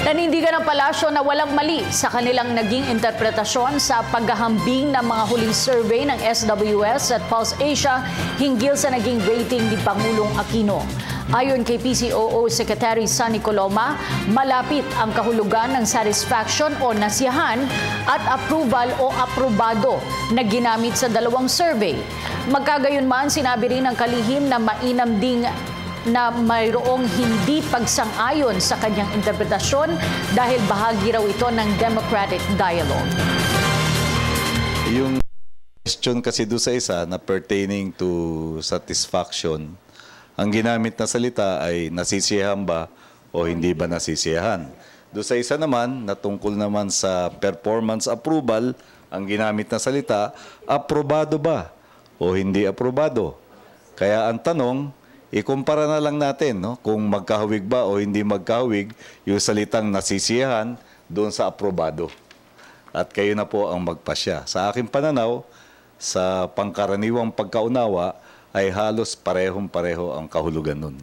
Nanindigan ng palasyo na walang mali sa kanilang naging interpretasyon sa paghahambing ng mga huling survey ng SWS at Pulse Asia hinggil sa naging rating ni Pangulong Aquino. Ayon kay PCOO Secretary Sunny Coloma, malapit ang kahulugan ng satisfaction o nasiyahan at approval o aprobado na ginamit sa dalawang survey. Magkagayunman, sinabi rin ng kalihim na mainam ding na mayroong hindi pagsang-ayon sa kanyang interpretasyon dahil bahagi raw ito ng democratic dialogue. Yung question kasi doon sa isa na pertaining to satisfaction, ang ginamit na salita ay nasisiyahan ba o hindi ba nasisiyahan. Doon sa isa naman, na tungkol naman sa performance approval, ang ginamit na salita, aprobado ba o hindi aprobado. Kaya ang tanong, ikumpara na lang natin kung magkahawig ba o hindi magkahawig yung salitang nasisiyahan doon sa aprobado. At kayo na po ang magpasya. Sa aking pananaw, sa pangkaraniwang pagkaunawa ay halos parehong-pareho ang kahulugan nun.